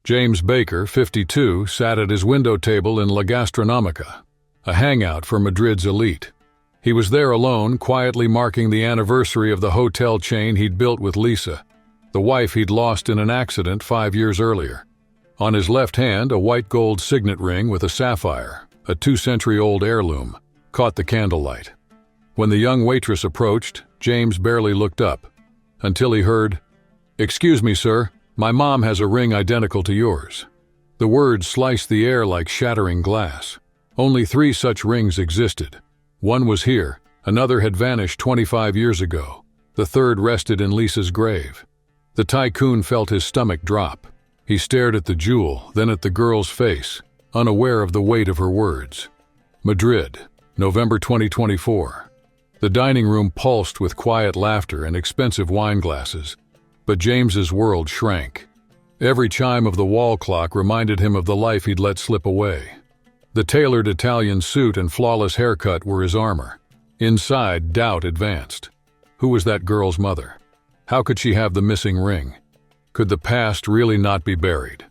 James Baker, 52, sat at his window table in La Gastronomica, a hangout for Madrid's elite. He was there alone, quietly marking the anniversary of the hotel chain he'd built with Lisa, the wife he'd lost in an accident 5 years earlier. On his left hand, a white gold signet ring with a sapphire, a 2-century-old heirloom, caught the candlelight. When the young waitress approached, James barely looked up, until he heard, "Excuse me, sir, my mom has a ring identical to yours." The words sliced the air like shattering glass. Only 3 such rings existed. One was here, another had vanished 25 years ago. The third rested in Lisa's grave. The tycoon felt his stomach drop. He stared at the jewel, then at the girl's face, unaware of the weight of her words. Madrid, November 2024. The dining room pulsed with quiet laughter and expensive wine glasses, but James's world shrank. Every chime of the wall clock reminded him of the life he'd let slip away. The tailored Italian suit and flawless haircut were his armor. Inside, doubt advanced. Who was that girl's mother? How could she have the missing ring? Could the past really not be buried?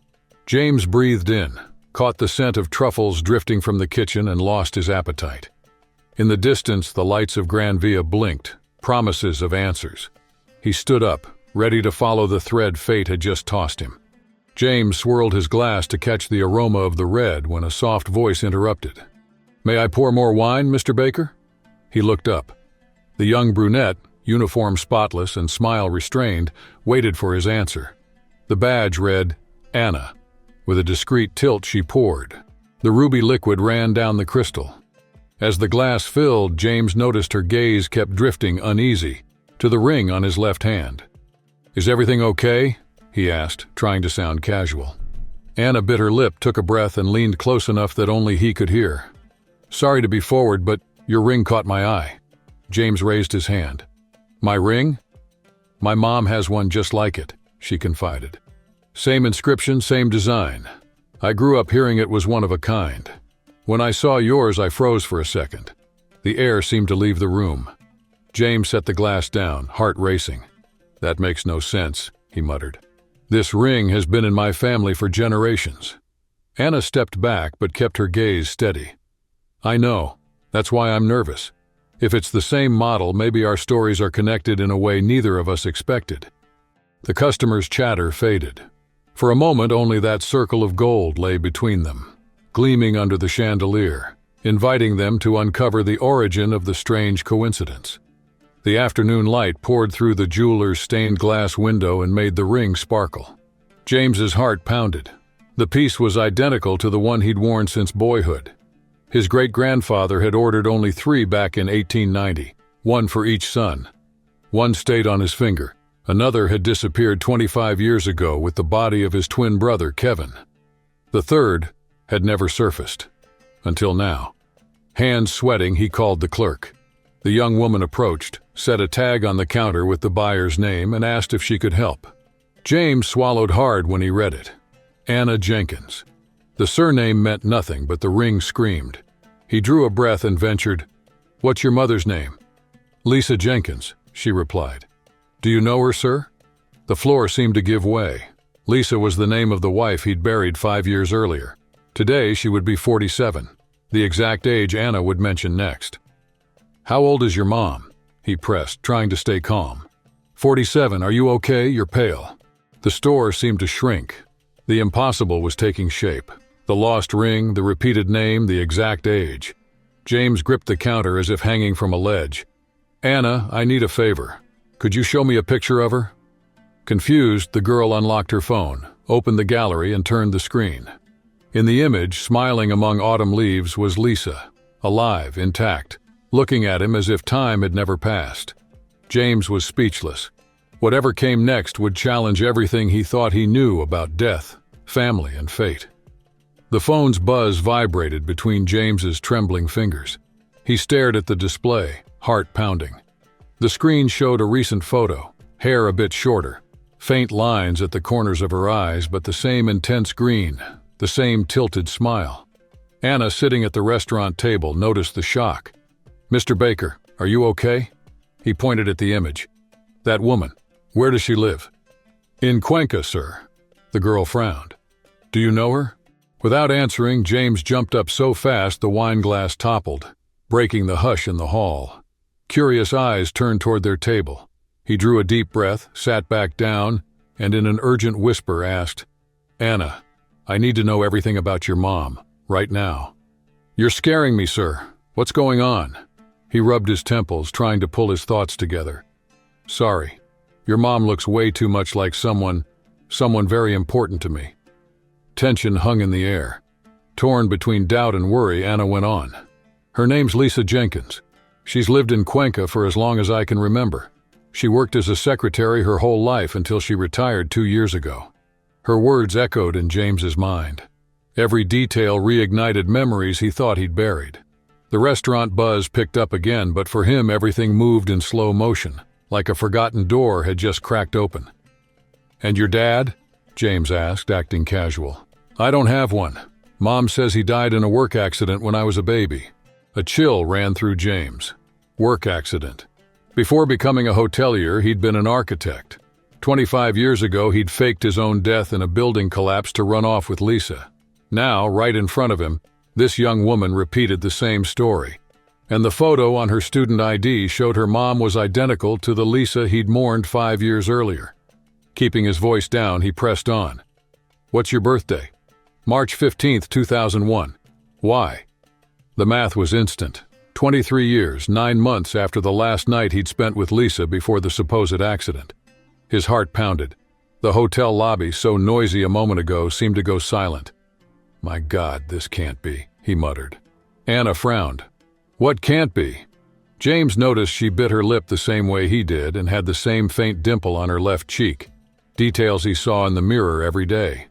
James breathed in, caught the scent of truffles drifting from the kitchen, and lost his appetite. In the distance, the lights of Gran Via blinked, promises of answers. He stood up, ready to follow the thread fate had just tossed him. James swirled his glass to catch the aroma of the red when a soft voice interrupted. "May I pour more wine, Mr. Baker?" He looked up. The young brunette, uniform spotless and smile restrained, waited for his answer. The badge read, "Anna." With a discreet tilt, she poured. The ruby liquid ran down the crystal. As the glass filled, James noticed her gaze kept drifting uneasy to the ring on his left hand. "Is everything okay?" he asked, trying to sound casual. Anna bit her lip, took a breath, and leaned close enough that only he could hear. "Sorry to be forward, but your ring caught my eye." James raised his hand. "My ring? My mom has one just like it," she confided. "Same inscription, same design. I grew up hearing it was one of a kind. When I saw yours, I froze for a second. The air seemed to leave the room." James set the glass down, heart racing. "That makes no sense," he muttered. "This ring has been in my family for generations." Anna stepped back but kept her gaze steady. "I know. That's why I'm nervous. If it's the same model, maybe our stories are connected in a way neither of us expected." The customer's chatter faded. For a moment, only that circle of gold lay between them, gleaming under the chandelier, inviting them to uncover the origin of the strange coincidence. The afternoon light poured through the jeweler's stained glass window and made the ring sparkle. James's heart pounded. The piece was identical to the one he'd worn since boyhood. His great-grandfather had ordered only 3 back in 1890, one for each son. One stayed on his finger. Another had disappeared 25 years ago with the body of his twin brother, Kevin. The third had never surfaced. Until now. Hands sweating, he called the clerk. The young woman approached, set a tag on the counter with the buyer's name, and asked if she could help. James swallowed hard when he read it. Anna Jenkins. The surname meant nothing, but the ring screamed. He drew a breath and ventured, "What's your mother's name?" "Lisa Jenkins," she replied. "Do you know her, sir?" The floor seemed to give way. Lisa was the name of the wife he'd buried 5 years earlier. Today she would be 47, the exact age Anna would mention next. "How old is your mom?" he pressed, trying to stay calm. 47, are you okay? You're pale." The store seemed to shrink. The impossible was taking shape. The lost ring, the repeated name, the exact age. James gripped the counter as if hanging from a ledge. "Anna, I need a favor. Could you show me a picture of her?" Confused, the girl unlocked her phone, opened the gallery, and turned the screen. In the image, smiling among autumn leaves, was Lisa, alive, intact, looking at him as if time had never passed. James was speechless. Whatever came next would challenge everything he thought he knew about death, family, and fate. The phone's buzz vibrated between James's trembling fingers. He stared at the display, heart pounding. The screen showed a recent photo, hair a bit shorter, faint lines at the corners of her eyes, but the same intense green, the same tilted smile. Anna, sitting at the restaurant table, noticed the shock. "Mr. Baker, are you okay?" He pointed at the image. "That woman, where does she live?" "In Cuenca, sir." The girl frowned. Do you know her? Without answering, James jumped up so fast the wine glass toppled, breaking the hush in the hall. Curious eyes turned toward their table. He drew a deep breath, sat back down, and in an urgent whisper asked, "Anna, I need to know everything about your mom, right now." "You're scaring me, sir. What's going on?" He rubbed his temples, trying to pull his thoughts together. "Sorry. Your mom looks way too much like someone very important to me." Tension hung in the air. Torn between doubt and worry, Anna went on. "Her name's Lisa Jenkins. She's lived in Cuenca for as long as I can remember. She worked as a secretary her whole life until she retired 2 years ago." Her words echoed in James's mind. Every detail reignited memories he thought he'd buried. The restaurant buzz picked up again, but for him everything moved in slow motion, like a forgotten door had just cracked open. "And your dad?" James asked, acting casual. "I don't have one. Mom says he died in a work accident when I was a baby." A chill ran through James. Work accident. Before becoming a hotelier, he'd been an architect. 25 years ago, he'd faked his own death in a building collapse to run off with Lisa. Now, right in front of him, this young woman repeated the same story. And the photo on her student ID showed her mom was identical to the Lisa he'd mourned 5 years earlier. Keeping his voice down, he pressed on. "What's your birthday?" "March 15th, 2001. "Why?" The math was instant. 23 years, 9 months after the last night he'd spent with Lisa before the supposed accident. His heart pounded. The hotel lobby, so noisy a moment ago, seemed to go silent. "My God, this can't be," he muttered. Anna frowned. "What can't be?" James noticed she bit her lip the same way he did and had the same faint dimple on her left cheek. Details he saw in the mirror every day.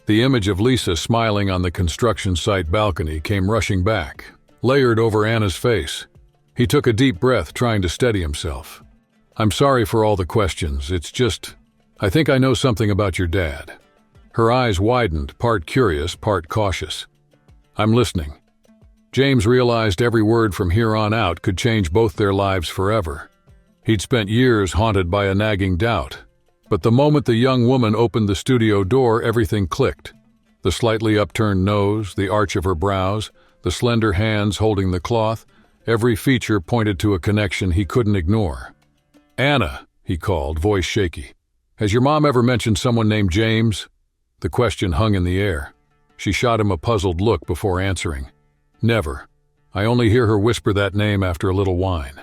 The image of Lisa smiling on the construction site balcony came rushing back, layered over Anna's face. He took a deep breath, trying to steady himself. "I'm sorry for all the questions. It's just, I think I know something about your dad." Her eyes widened, part curious, part cautious. "I'm listening." James realized every word from here on out could change both their lives forever. He'd spent years haunted by a nagging doubt. But the moment the young woman opened the studio door, everything clicked. The slightly upturned nose, the arch of her brows, the slender hands holding the cloth, every feature pointed to a connection he couldn't ignore. "Anna," he called, voice shaky. "Has your mom ever mentioned someone named James?" The question hung in the air. She shot him a puzzled look before answering. "Never. I only hear her whisper that name after a little wine.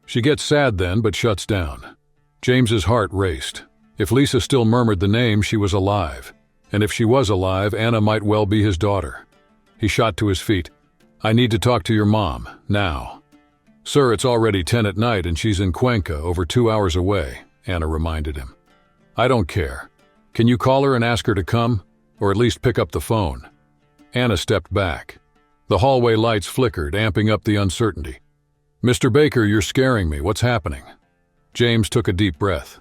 She gets sad then, but shuts down." James's heart raced. If Lisa still murmured the name, she was alive. And if she was alive, Anna might well be his daughter. He shot to his feet. "I need to talk to your mom, now." "Sir, it's already 10 at night and she's in Cuenca, over 2 hours away," Anna reminded him. "I don't care. Can you call her and ask her to come? Or at least pick up the phone?" Anna stepped back. The hallway lights flickered, amping up the uncertainty. "Mr. Baker, you're scaring me. What's happening?" James took a deep breath.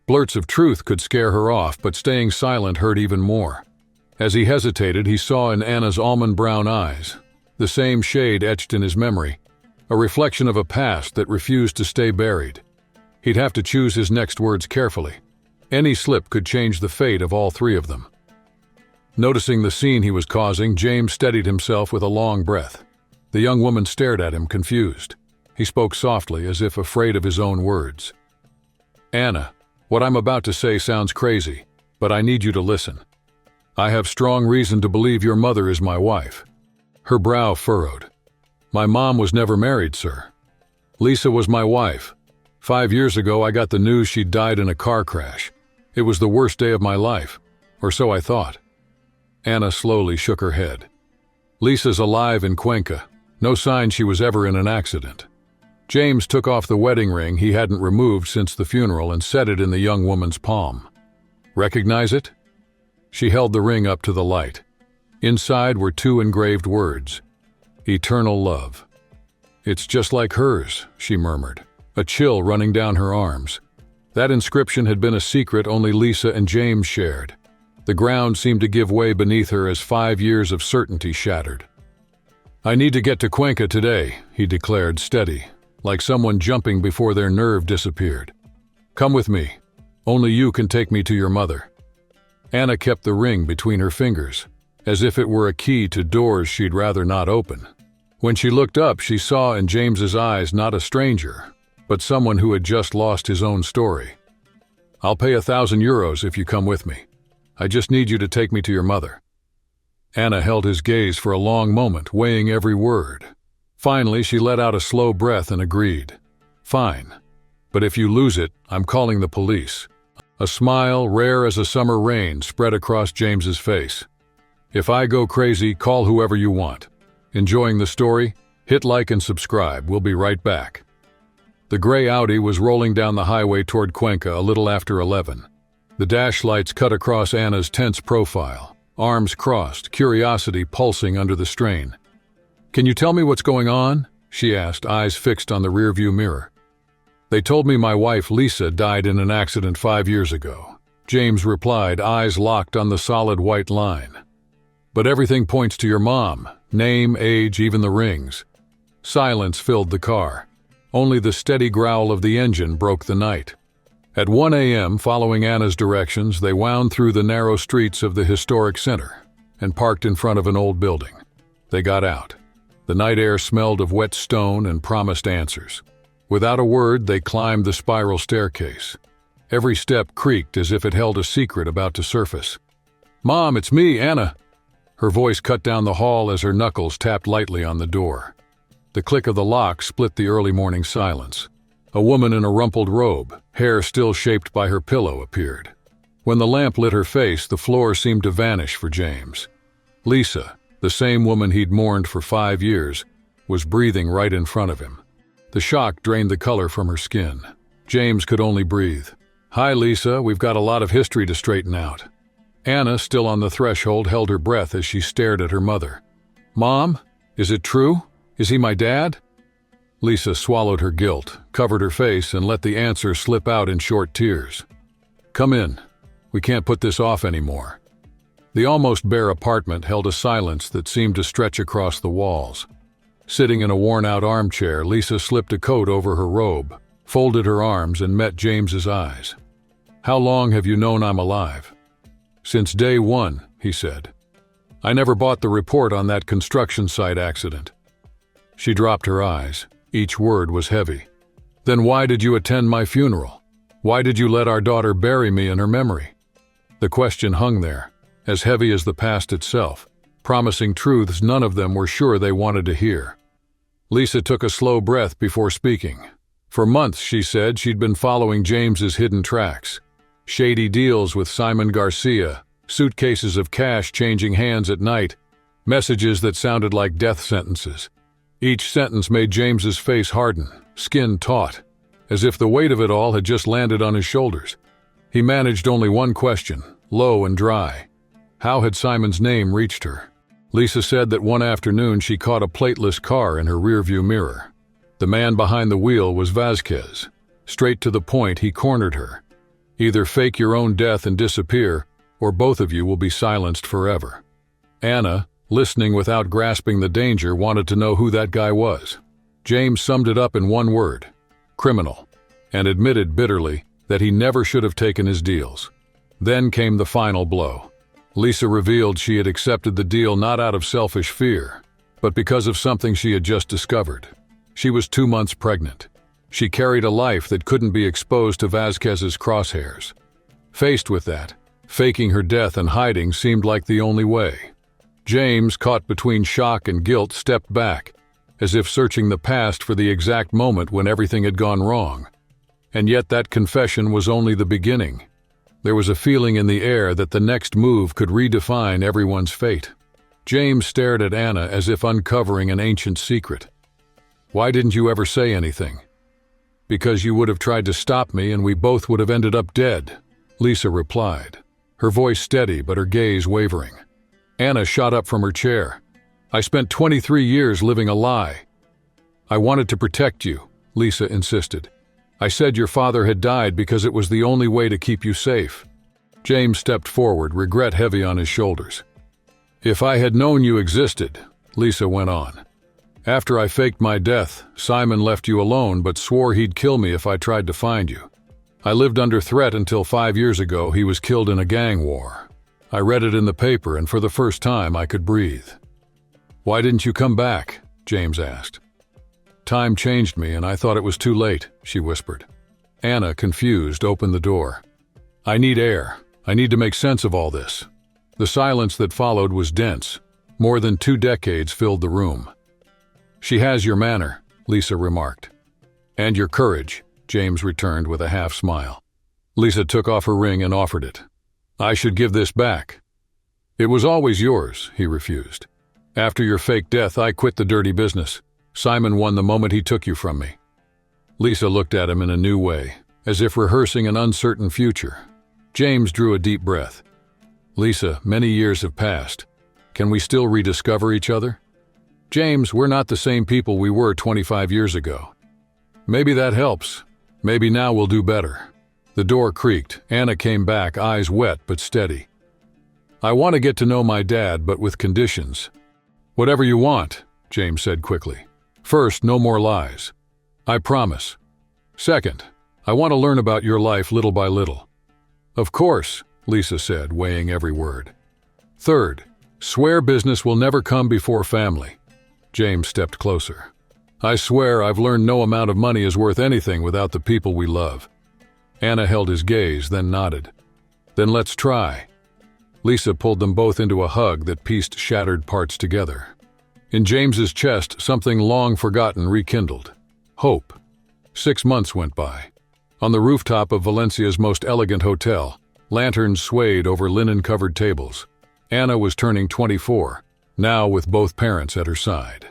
Blurts of truth could scare her off, but staying silent hurt even more. As he hesitated, he saw in Anna's almond-brown eyes, the same shade etched in his memory, a reflection of a past that refused to stay buried. He'd have to choose his next words carefully. Any slip could change the fate of all three of them. Noticing the scene he was causing, James steadied himself with a long breath. The young woman stared at him, confused. He spoke softly, as if afraid of his own words. "Anna, what I'm about to say sounds crazy, but I need you to listen. I have strong reason to believe your mother is my wife." Her brow furrowed. "My mom was never married, sir. Lisa was my wife. 5 years ago, I got the news she'd died in a car crash. It was the worst day of my life, or so I thought." Anna slowly shook her head. "Lisa's alive in Cuenca. No sign she was ever in an accident." James took off the wedding ring he hadn't removed since the funeral and set it in the young woman's palm. "Recognize it?" She held the ring up to the light. Inside were 2 engraved words. "Eternal love." "It's just like hers," she murmured, a chill running down her arms. That inscription had been a secret only Lisa and James shared. The ground seemed to give way beneath her as 5 years of certainty shattered. "I need to get to Cuenca today," he declared, steady, like someone jumping before their nerve disappeared. "Come with me. Only you can take me to your mother." Anna kept the ring between her fingers. as if it were a key to doors she'd rather not open. When she looked up, she saw in James's eyes not a stranger, but someone who had just lost his own story. "I'll pay €1,000 if you come with me. I just need you to take me to your mother." Anna held his gaze for a long moment, weighing every word. Finally, she let out a slow breath and agreed. "Fine. But if you lose it, I'm calling the police." A smile, rare as a summer rain, spread across James's face. "If I go crazy, call whoever you want. Enjoying the story? Hit like and subscribe. We'll be right back." The gray Audi was rolling down the highway toward Cuenca a little after 11. The dash lights cut across Anna's tense profile, arms crossed, curiosity pulsing under the strain. "Can you tell me what's going on?" she asked, eyes fixed on the rearview mirror. "They told me my wife, Lisa, died in an accident 5 years ago," James replied, eyes locked on the solid white line. "But everything points to your mom. Name, age, even the rings." Silence filled the car. Only the steady growl of the engine broke the night. At 1 a.m., following Anna's directions, they wound through the narrow streets of the historic center and parked in front of an old building. They got out. The night air smelled of wet stone and promised answers. Without a word, they climbed the spiral staircase. Every step creaked as if it held a secret about to surface. "Mom, it's me, Anna." Her voice cut down the hall as her knuckles tapped lightly on the door. The click of the lock split the early morning silence. A woman in a rumpled robe, hair still shaped by her pillow, appeared. When the lamp lit her face, the floor seemed to vanish for James. Lisa, the same woman he'd mourned for 5 years, was breathing right in front of him. The shock drained the color from her skin. James could only breathe. "Hi, Lisa, we've got a lot of history to straighten out." Anna, still on the threshold, held her breath as she stared at her mother. "Mom, is it true? Is he my dad?" Lisa swallowed her guilt, covered her face, and let the answer slip out in short tears. "Come in. We can't put this off anymore." The almost bare apartment held a silence that seemed to stretch across the walls. Sitting in a worn-out armchair, Lisa slipped a coat over her robe, folded her arms, and met James's eyes. "How long have you known I'm alive?" "Since day one," he said. "I never bought the report on that construction site accident." She dropped her eyes. Each word was heavy. "Then why did you attend my funeral? Why did you let our daughter bury me in her memory?" The question hung there, as heavy as the past itself, promising truths none of them were sure they wanted to hear. Lisa took a slow breath before speaking. For months, she said, she'd been following James's hidden tracks. Shady deals with Simon Garcia, suitcases of cash changing hands at night, messages that sounded like death sentences. Each sentence made James's face harden, skin taut, as if the weight of it all had just landed on his shoulders. He managed only one question, low and dry. How had Simon's name reached her? Lisa said that one afternoon she caught a plateless car in her rearview mirror. The man behind the wheel was Vasquez. Straight to the point, he cornered her. "Either fake your own death and disappear, or both of you will be silenced forever." Anna, listening without grasping the danger, wanted to know who that guy was. James summed it up in one word: criminal, and admitted bitterly that he never should have taken his deals. Then came the final blow. Lisa revealed she had accepted the deal not out of selfish fear, but because of something she had just discovered. She was 2 months pregnant. She carried a life that couldn't be exposed to Vasquez's crosshairs. Faced with that, faking her death and hiding seemed like the only way. James, caught between shock and guilt, stepped back, as if searching the past for the exact moment when everything had gone wrong. And yet that confession was only the beginning. There was a feeling in the air that the next move could redefine everyone's fate. James stared at Anna as if uncovering an ancient secret. "Why didn't you ever say anything?" "Because you would have tried to stop me and we both would have ended up dead," Lisa replied, her voice steady but her gaze wavering. Anna shot up from her chair. "I spent 23 years living a lie." "I wanted to protect you," Lisa insisted. "I said your father had died because it was the only way to keep you safe." James stepped forward, regret heavy on his shoulders. "If I had known you existed," Lisa went on. "After I faked my death, Simon left you alone but swore he'd kill me if I tried to find you. I lived under threat until 5 years ago he was killed in a gang war." I read it in the paper, and for the first time I could breathe. "Why didn't you come back?" James asked. "Time changed me, and I thought it was too late," she whispered. Anna, confused, opened the door. "I need air. I need to make sense of all this." The silence that followed was dense. More than 2 decades filled the room. "She has your manner," Lisa remarked. "And your courage," James returned with a half smile. Lisa took off her ring and offered it. "I should give this back." "It was always yours," he refused. "After your fake death, I quit the dirty business. Simon won the moment he took you from me." Lisa looked at him in a new way, as if rehearsing an uncertain future. James drew a deep breath. "Lisa, many years have passed. Can we still rediscover each other?" "James, we're not the same people we were 25 years ago." "Maybe that helps. Maybe now we'll do better." The door creaked. Anna came back, eyes wet but steady. "I want to get to know my dad, but with conditions." "Whatever you want," James said quickly. "First, no more lies. I promise. Second, I want to learn about your life little by little." "Of course," Lisa said, weighing every word. "Third, swear business will never come before family." James stepped closer. "I swear I've learned no amount of money is worth anything without the people we love." Anna held his gaze, then nodded. "Then let's try." Lisa pulled them both into a hug that pieced shattered parts together. In James's chest, something long forgotten rekindled. Hope. 6 months went by. On the rooftop of Valencia's most elegant hotel, lanterns swayed over linen-covered tables. Anna was turning 24, now with both parents at her side.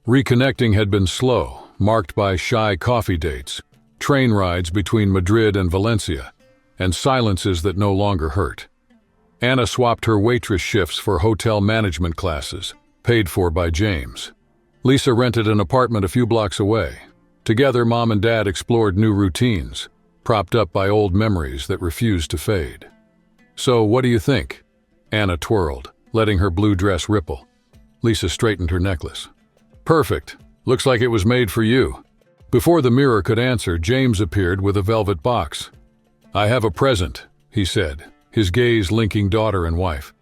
Reconnecting had been slow, marked by shy coffee dates, train rides between Madrid and Valencia, and silences that no longer hurt. Anna swapped her waitress shifts for hotel management classes, paid for by James. Lisa rented an apartment a few blocks away. Together, Mom and Dad explored new routines, propped up by old memories that refused to fade. "So, what do you think?" Anna twirled, letting her blue dress ripple. Lisa straightened her necklace. "Perfect. Looks like it was made for you." Before the mirror could answer, James appeared with a velvet box. "I have a present," he said, his gaze linking daughter and wife.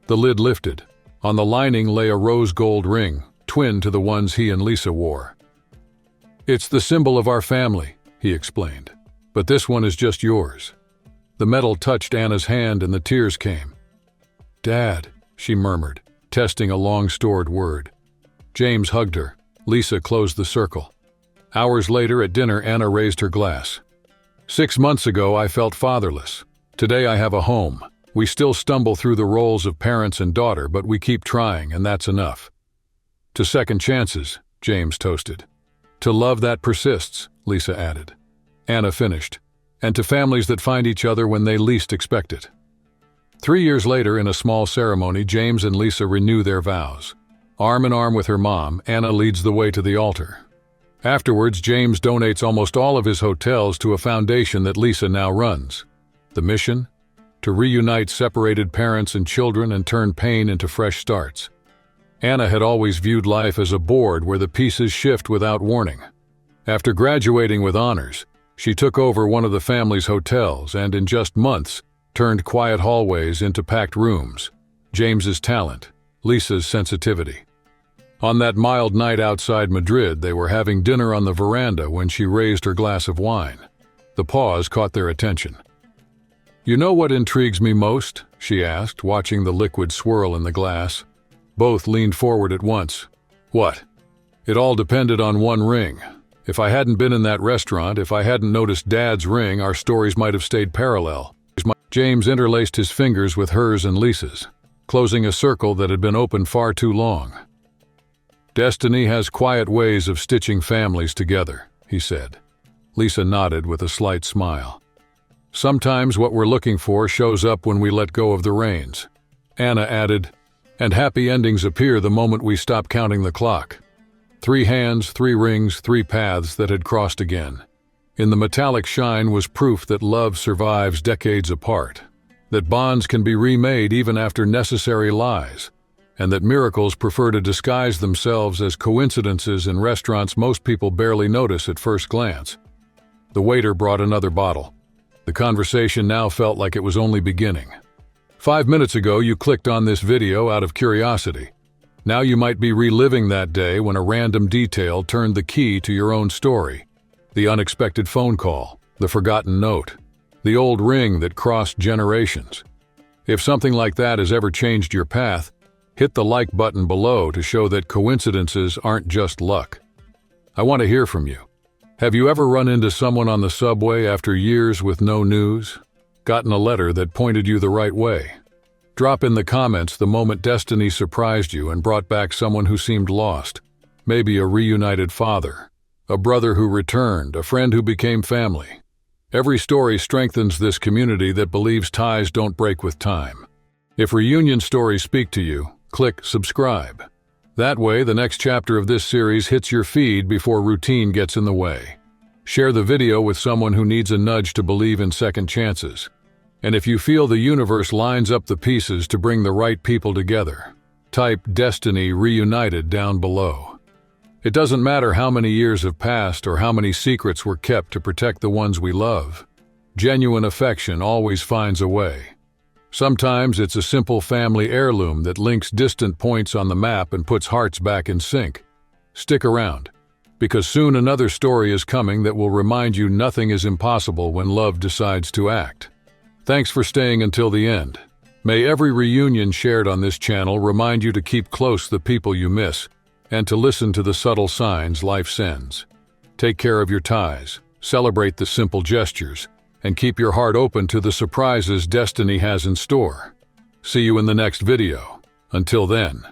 The lid lifted. On the lining lay a rose gold ring, twin to the ones he and Lisa wore. "It's the symbol of our family," he explained, "but this one is just yours." The metal touched Anna's hand and the tears came. "Dad," she murmured, testing a long-stored word. James hugged her. Lisa closed the circle. Hours later at dinner, Anna raised her glass. "6 months ago, I felt fatherless. Today I have a home. We still stumble through the roles of parents and daughter, but we keep trying, and that's enough." "To second chances," James toasted. "To love that persists," Lisa added. Anna finished. "And to families that find each other when they least expect it." 3 years later, in a small ceremony, James and Lisa renew their vows. Arm in arm with her mom, Anna leads the way to the altar. Afterwards, James donates almost all of his hotels to a foundation that Lisa now runs. The mission? To reunite separated parents and children and turn pain into fresh starts. Anna had always viewed life as a board where the pieces shift without warning. After graduating with honors, she took over one of the family's hotels and, in just months, turned quiet hallways into packed rooms. James's talent, Lisa's sensitivity. On that mild night outside Madrid, they were having dinner on the veranda when she raised her glass of wine. The pause caught their attention. "You know what intrigues me most?" she asked, watching the liquid swirl in the glass. Both leaned forward at once. "What?" "It all depended on one ring. If I hadn't been in that restaurant, if I hadn't noticed Dad's ring, our stories might have stayed parallel." James interlaced his fingers with hers and Lisa's, closing a circle that had been open far too long. "Destiny has quiet ways of stitching families together," he said. Lisa nodded with a slight smile. "Sometimes what we're looking for shows up when we let go of the reins." Anna added, "And happy endings appear the moment we stop counting the clock." 3 hands, 3 rings, 3 paths that had crossed again. In the metallic shine was proof that love survives decades apart, that bonds can be remade even after necessary lies, and that miracles prefer to disguise themselves as coincidences in restaurants most people barely notice at first glance. The waiter brought another bottle. The conversation now felt like it was only beginning. 5 minutes ago, you clicked on this video out of curiosity. Now you might be reliving that day when a random detail turned the key to your own story. The unexpected phone call, the forgotten note, the old ring that crossed generations. If something like that has ever changed your path, hit the like button below to show that coincidences aren't just luck. I want to hear from you. Have you ever run into someone on the subway after years with no news? Gotten a letter that pointed you the right way? Drop in the comments the moment destiny surprised you and brought back someone who seemed lost. Maybe a reunited father, a brother who returned, a friend who became family. Every story strengthens this community that believes ties don't break with time. If reunion stories speak to you, click subscribe. That way, the next chapter of this series hits your feed before routine gets in the way. Share the video with someone who needs a nudge to believe in second chances. And if you feel the universe lines up the pieces to bring the right people together, type Destiny Reunited down below. It doesn't matter how many years have passed or how many secrets were kept to protect the ones we love. Genuine affection always finds a way. Sometimes it's a simple family heirloom that links distant points on the map and puts hearts back in sync. Stick around, because soon another story is coming that will remind you nothing is impossible when love decides to act. Thanks for staying until the end. May every reunion shared on this channel remind you to keep close the people you miss and to listen to the subtle signs life sends. Take care of your ties, celebrate the simple gestures, and keep your heart open to the surprises destiny has in store. See you in the next video. Until then.